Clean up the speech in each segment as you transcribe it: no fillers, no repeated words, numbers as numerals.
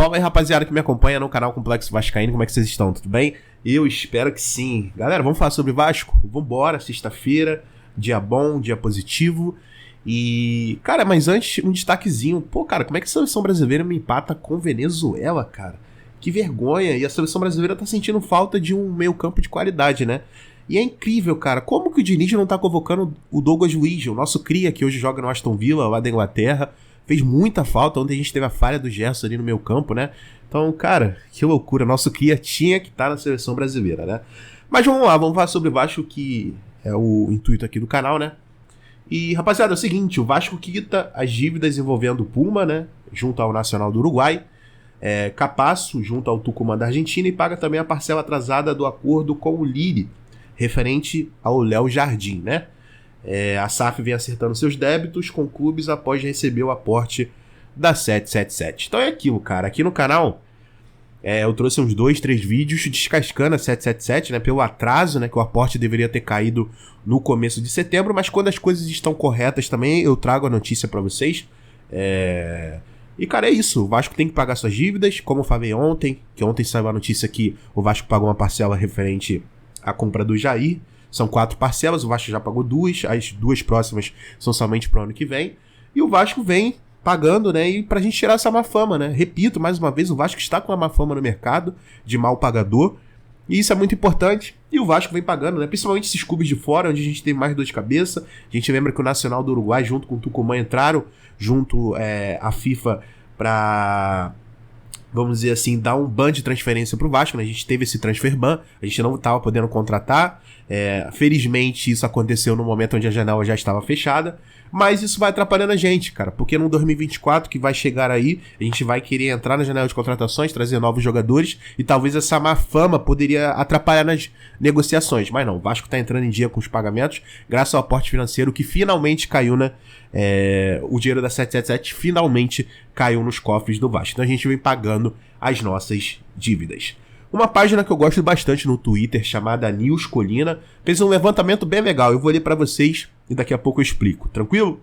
Fala aí, rapaziada que me acompanha no canal Complexo Vascaíno, como é que vocês estão? Tudo bem? Eu espero que sim. Galera, vamos falar sobre Vasco? Vambora, sexta-feira, dia bom, dia positivo. E, cara, mas antes, um destaquezinho. Pô, cara, como é que a seleção brasileira me empata com Venezuela, cara? Que vergonha. E a seleção brasileira tá sentindo falta de um meio campo de qualidade, né? E é incrível, cara, como que o Diniz não tá convocando o Douglas Luiz, o nosso cria que hoje joga no Aston Villa, lá da Inglaterra. Fez muita falta, ontem a gente teve a falha do Gerson ali no meio campo, né? Então, cara, que loucura, nosso cria tinha que estar na seleção brasileira, né? Mas vamos lá, vamos falar sobre o Vasco, que é o intuito aqui do canal, né? E, rapaziada, é o seguinte, o Vasco quita as dívidas envolvendo o Puma, né? Junto ao Nacional do Uruguai, Capasso, junto ao Tucumã da Argentina, e paga também a parcela atrasada do acordo com o Lille, referente ao Léo Jardim, né? A SAF vem acertando seus débitos com clubes após receber o aporte da 777. Então é aquilo, cara. Aqui no canal eu trouxe uns 2, 3 vídeos descascando a 777, né? Pelo atraso, né? Que o aporte deveria ter caído no começo de setembro. Mas quando as coisas estão corretas também, eu trago a notícia pra vocês. E, cara, é isso. O Vasco tem que pagar suas dívidas. Como eu falei ontem, que ontem saiu a notícia que o Vasco pagou uma parcela referente à compra do Jair. São 4 parcelas, o Vasco já pagou 2, as 2 próximas são somente pro ano que vem. E o Vasco vem pagando, né? E pra gente tirar essa má fama, né? Repito, mais uma vez, o Vasco está com uma má fama no mercado de mal pagador. E isso é muito importante. E o Vasco vem pagando, né? Principalmente esses clubes de fora, onde a gente tem mais dor de cabeça. A gente lembra que o Nacional do Uruguai, junto com o Tucumã, entraram junto à FIFA pra, vamos dizer assim, dar um ban de transferência pro Vasco, né? A gente teve esse transfer ban, a gente não estava podendo contratar. Felizmente isso aconteceu no momento onde a janela já estava fechada, mas isso vai atrapalhando a gente, cara, porque no 2024 que vai chegar aí, a gente vai querer entrar na janela de contratações, trazer novos jogadores, e talvez essa má fama poderia atrapalhar nas negociações, mas não, o Vasco tá entrando em dia com os pagamentos, graças ao aporte financeiro que finalmente caiu, né? O dinheiro da 777 finalmente caiu nos cofres do Vasco, então a gente vem pagando as nossas dívidas. Uma página que eu gosto bastante no Twitter, chamada News Colina, fez um levantamento bem legal. Eu vou ler para vocês e daqui a pouco eu explico. Tranquilo?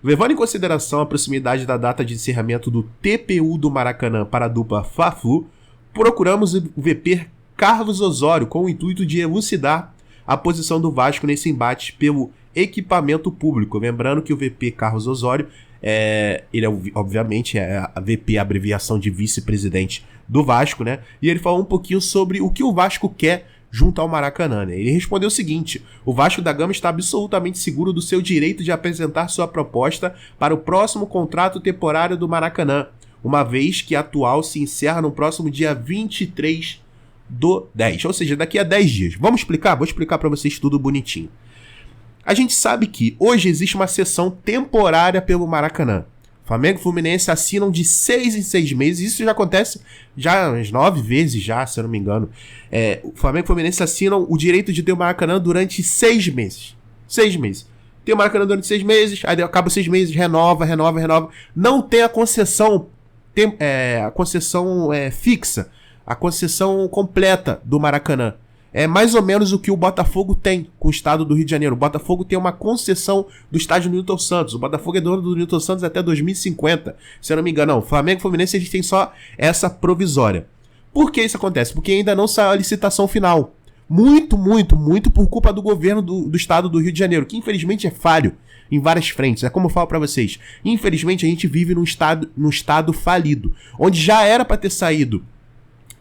Levando em consideração a proximidade da data de encerramento do TPU do Maracanã para a dupla Fla-Flu, procuramos o VP Carlos Osório com o intuito de elucidar a posição do Vasco nesse embate pelo equipamento público. Lembrando que o VP Carlos Osório ele obviamente a VP, a abreviação de vice-presidente do Vasco, né? E ele falou um pouquinho sobre o que o Vasco quer junto ao Maracanã, né? Ele respondeu o seguinte: o Vasco da Gama está absolutamente seguro do seu direito de apresentar sua proposta para o próximo contrato temporário do Maracanã, uma vez que a atual se encerra no próximo dia 23/10, ou seja, daqui a 10 dias. Vamos explicar? Vou explicar para vocês tudo bonitinho. A gente sabe que hoje existe uma sessão temporária pelo Maracanã. Flamengo e Fluminense assinam de 6 em 6 meses. Isso já acontece já umas 9 vezes já, se eu não me engano. O Flamengo e Fluminense assinam o direito de ter o Maracanã durante 6 meses. 6 meses. Tem o Maracanã durante 6 meses, aí acaba 6 meses, renova. Não tem a concessão, a concessão fixa, a concessão completa do Maracanã. É mais ou menos o que o Botafogo tem com o estado do Rio de Janeiro. O Botafogo tem uma concessão do estádio Newton Santos. O Botafogo é dono do Newton Santos até 2050. Se eu não me engano, não. O Flamengo e o Fluminense, eles têm só essa provisória. Por que isso acontece? Porque ainda não saiu a licitação final. Muito por culpa do governo do estado do Rio de Janeiro, que infelizmente é falho em várias frentes. É como eu falo pra vocês. Infelizmente a gente vive num estado falido, onde já era pra ter saído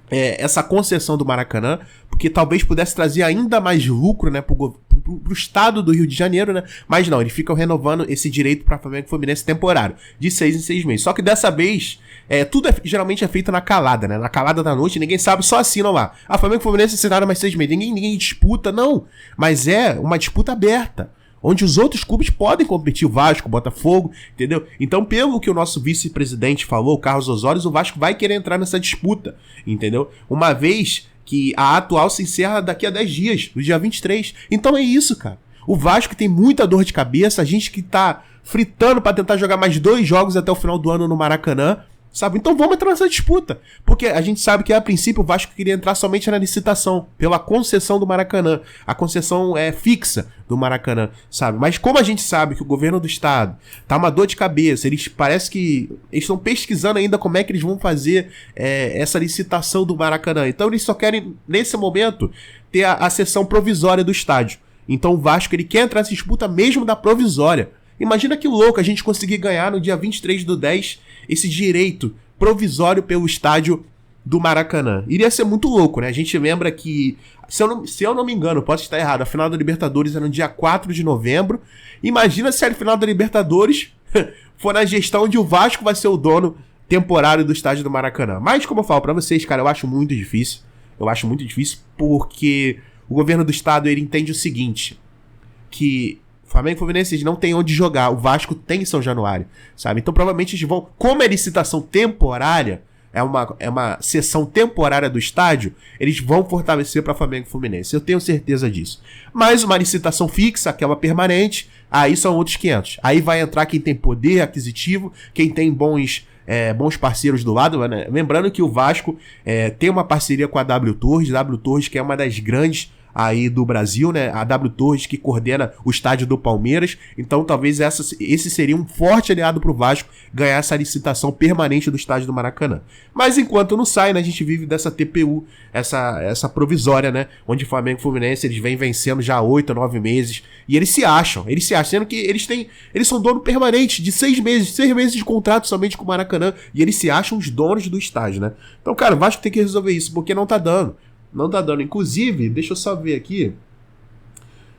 essa concessão do Maracanã, porque talvez pudesse trazer ainda mais lucro, né, pro estado do Rio de Janeiro, né? Mas não, eles ficam renovando esse direito para Flamengo e Fluminense temporário, de 6 em 6 meses. Só que dessa vez, tudo geralmente é feito na calada, né? Na calada da noite, ninguém sabe, só assinam lá. A Flamengo e Fluminense assinaram mais 6 meses. Ninguém disputa, não. Mas é uma disputa aberta, onde os outros clubes podem competir, o Vasco, o Botafogo, entendeu? Então, pelo que o nosso vice-presidente falou, o Carlos Osório, o Vasco vai querer entrar nessa disputa, entendeu? Uma vez que a atual se encerra daqui a 10 dias, no dia 23. Então é isso, cara. O Vasco tem muita dor de cabeça, a gente que tá fritando pra tentar jogar mais 2 jogos até o final do ano no Maracanã, sabe? Então vamos entrar nessa disputa. Porque a gente sabe que, a princípio, o Vasco queria entrar somente na licitação, pela concessão do Maracanã. A concessão é fixa do Maracanã, sabe? Mas como a gente sabe que o governo do estado tá uma dor de cabeça, parece que eles estão pesquisando ainda como é que eles vão fazer essa licitação do Maracanã. Então eles só querem, nesse momento, ter a sessão provisória do estádio. Então o Vasco, ele quer entrar nessa disputa mesmo da provisória. Imagina que louco a gente conseguir ganhar no dia 23/10 esse direito provisório pelo estádio do Maracanã. Iria ser muito louco, né? A gente lembra que, se eu não me engano, posso estar errado, a final da Libertadores é no dia 4 de novembro. Imagina se a final da Libertadores for na gestão onde o Vasco vai ser o dono temporário do estádio do Maracanã. Mas, como eu falo pra vocês, cara, eu acho muito difícil. Eu acho muito difícil porque o governo do estado, ele entende o seguinte, que Flamengo e Fluminense não tem onde jogar, o Vasco tem em São Januário, sabe? Então provavelmente eles vão, como é licitação temporária, é uma sessão temporária do estádio, eles vão fortalecer para Flamengo e Fluminense, eu tenho certeza disso. Mas uma licitação fixa, aquela permanente, aí são outros 500. Aí vai entrar quem tem poder aquisitivo, quem tem bons parceiros do lado, né? Lembrando que o Vasco tem uma parceria com a W Torres, que é uma das grandes aí do Brasil, né? A W Torres, que coordena o estádio do Palmeiras. Então talvez esse seria um forte aliado pro Vasco ganhar essa licitação permanente do estádio do Maracanã. Mas enquanto não sai, né, a gente vive dessa TPU, essa provisória, né? Onde Flamengo e Fluminense, eles vêm vencendo já há 8 ou 9 meses. E eles se acham, sendo que eles são dono permanente de 6 meses de contrato somente com o Maracanã. E eles se acham os donos do estádio, né? Então, cara, o Vasco tem que resolver isso, porque não tá dando. Não tá dando. Inclusive, deixa eu só ver aqui.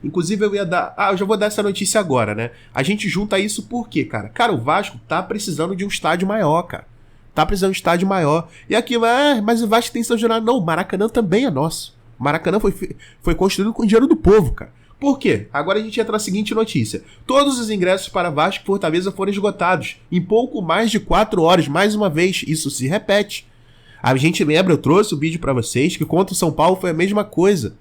Inclusive, eu já vou dar essa notícia agora, né? A gente junta isso por quê, cara? Cara, o Vasco tá precisando de um estádio maior, cara. Tá precisando de um estádio maior. E aqui, mas o Vasco tem São Januário. Não, o Maracanã também é nosso. O Maracanã foi construído com dinheiro do povo, cara. Por quê? Agora a gente entra na seguinte notícia. Todos os ingressos para Vasco e Fortaleza foram esgotados. Em pouco mais de 4 horas. Mais uma vez, isso se repete. A gente lembra, eu trouxe o vídeo pra vocês, que contra o São Paulo foi a mesma coisa.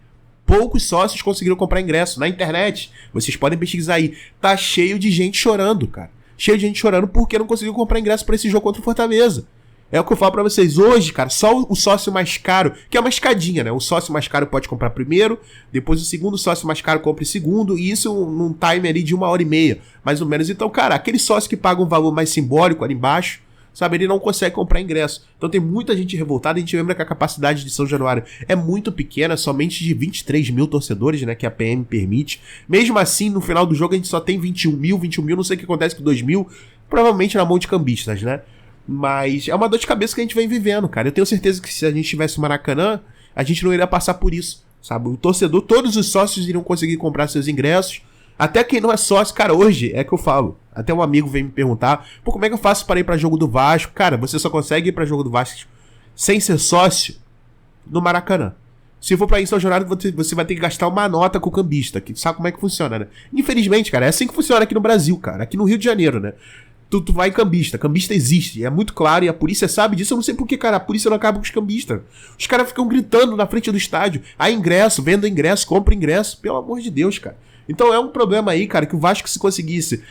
Poucos sócios conseguiram comprar ingresso na internet. Vocês podem pesquisar aí. Tá cheio de gente chorando, cara. Cheio de gente chorando porque não conseguiu comprar ingresso pra esse jogo contra o Fortaleza. É o que eu falo pra vocês. Hoje, cara, só o sócio mais caro, que é uma escadinha, né? O sócio mais caro pode comprar primeiro, depois o segundo sócio mais caro compra em segundo, e isso num time ali de 1h30, mais ou menos. Então, cara, aquele sócio que paga um valor mais simbólico ali embaixo, sabe, ele não consegue comprar ingresso. Então tem muita gente revoltada. A gente lembra que a capacidade de São Januário é muito pequena, somente de 23 mil torcedores, né, que a PM permite. Mesmo assim, no final do jogo a gente só tem 21 mil, não sei o que acontece com 2 mil, provavelmente na mão de cambistas, né. Mas é uma dor de cabeça que a gente vem vivendo, cara. Eu tenho certeza que se a gente tivesse o Maracanã, a gente não iria passar por isso, sabe. O torcedor, todos os sócios iriam conseguir comprar seus ingressos. Até quem não é sócio, cara, hoje é que eu falo. Até um amigo veio me perguntar, pô, como é que eu faço para ir pra jogo do Vasco? Cara, você só consegue ir pra jogo do Vasco sem ser sócio no Maracanã. Se for pra ir em São Januário, você vai ter que gastar uma nota com o cambista, que sabe como é que funciona, né? Infelizmente, cara, é assim que funciona aqui no Brasil, cara. Aqui no Rio de Janeiro, né? Tu vai em cambista. Cambista existe, é muito claro, e a polícia sabe disso. Eu não sei por que, cara, a polícia não acaba com os cambistas. Os caras ficam gritando na frente do estádio. Ah, ingresso, venda ingresso, compra ingresso. Pelo amor de Deus, cara. Então é um problema aí, cara, que o Vasco, se conseguisse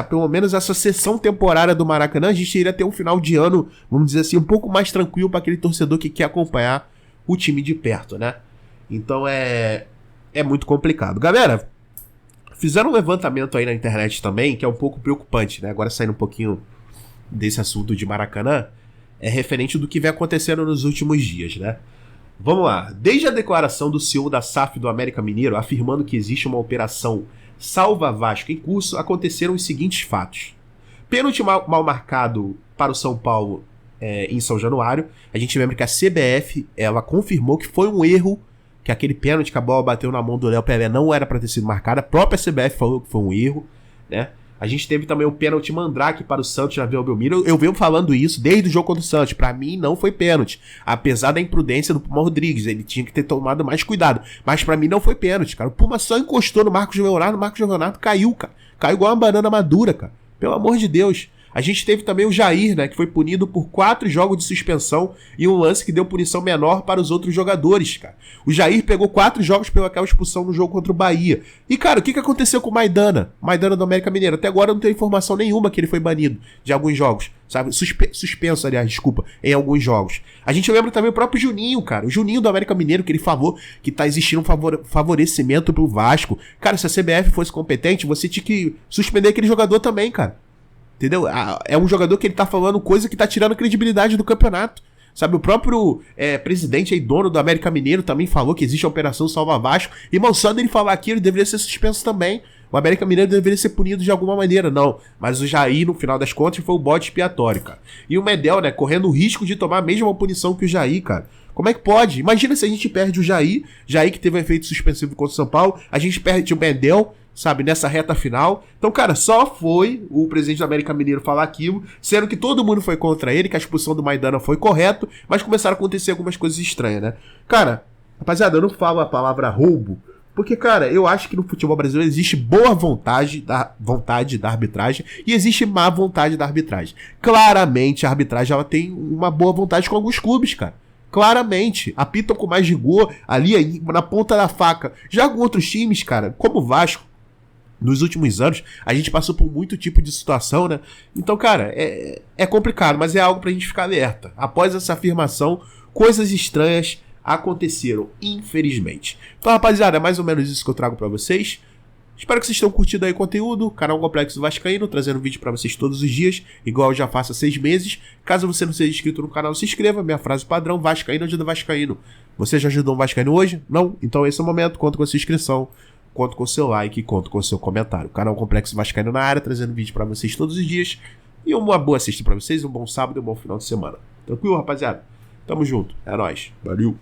pelo menos essa sessão temporária do Maracanã, a gente iria ter um final de ano, vamos dizer assim, um pouco mais tranquilo para aquele torcedor que quer acompanhar o time de perto, né? Então é muito complicado. Galera, fizeram um levantamento aí na internet também, que é um pouco preocupante, né? Agora saindo um pouquinho desse assunto de Maracanã, é referente do que vem acontecendo nos últimos dias, né? Vamos lá. Desde a declaração do CEO da SAF do América Mineiro, afirmando que existe uma operação Salva Vasco em curso, aconteceram os seguintes fatos. Pênalti mal marcado para o São Paulo em São Januário. A gente lembra que a CBF, ela confirmou que foi um erro, que aquele pênalti que a bola bateu na mão do Léo Pelé não era para ter sido marcada. A própria CBF falou que foi um erro, né? A gente teve também o pênalti Mandrake para o Santos na Vila Belmiro. Eu venho falando isso desde o jogo contra o Santos. Pra mim, não foi pênalti. Apesar da imprudência do Puma Rodrigues. Ele tinha que ter tomado mais cuidado. Mas pra mim não foi pênalti, cara. O Puma só encostou no Marcos Leonardo. O Marcos Leonardo caiu, cara. Caiu igual uma banana madura, cara. Pelo amor de Deus. A gente teve também o Jair, né, que foi punido por 4 jogos de suspensão e um lance que deu punição menor para os outros jogadores, cara. O Jair pegou 4 jogos pela aquela expulsão no jogo contra o Bahia. E, cara, o que aconteceu com o Maidana? Maidana do América Mineiro. Até agora não tem informação nenhuma que ele foi banido de alguns jogos, sabe? Suspenso, aliás, desculpa, em alguns jogos. A gente lembra também o próprio Juninho, cara. O Juninho do América Mineiro, que ele falou que tá existindo um favorecimento pro Vasco. Cara, se a CBF fosse competente, você tinha que suspender aquele jogador também, cara. Entendeu? É um jogador que ele tá falando coisa que tá tirando a credibilidade do campeonato. Sabe, o próprio presidente aí, dono do América Mineiro, também falou que existe a Operação Salva Vasco. Irmão, só dele falar aquilo, ele deveria ser suspenso também. O América Mineiro deveria ser punido de alguma maneira, não. Mas o Jair, no final das contas, foi o bode expiatório, cara. E o Medel, né, correndo o risco de tomar a mesma punição que o Jair, cara. Como é que pode? Imagina se a gente perde o Jair que teve um efeito suspensivo contra o São Paulo, a gente perde o Medel, sabe, nessa reta final. Então, cara, só foi o presidente do América Mineiro falar aquilo, sendo que todo mundo foi contra ele, que a expulsão do Maidana foi correto, mas começaram a acontecer algumas coisas estranhas, né? Cara, rapaziada, eu não falo a palavra roubo, porque, cara, eu acho que no futebol brasileiro existe boa vontade da arbitragem e existe má vontade da arbitragem. Claramente, a arbitragem ela tem uma boa vontade com alguns clubes, cara. Claramente, apitam com mais rigor ali na ponta da faca. Já com outros times, cara, como o Vasco, nos últimos anos, a gente passou por muito tipo de situação, né? Então, cara, é complicado, mas é algo pra gente ficar alerta. Após essa afirmação, coisas estranhas aconteceram, infelizmente. Então, rapaziada, é mais ou menos isso que eu trago pra vocês. Espero que vocês tenham curtido aí o conteúdo. Canal Complexo Vascaíno, trazendo vídeo pra vocês todos os dias, igual eu já faço há 6 meses. Caso você não seja inscrito no canal, se inscreva. Minha frase padrão: Vascaíno ajuda Vascaíno. Você já ajudou um Vascaíno hoje? Não? Então esse é o momento. Conto com a sua inscrição, conto com o seu like, conto com o seu comentário. Canal Complexo Vascaíno na área, trazendo vídeo pra vocês todos os dias. E uma boa sexta pra vocês, um bom sábado e um bom final de semana. Tranquilo, rapaziada? Tamo junto. É nóis. Valeu.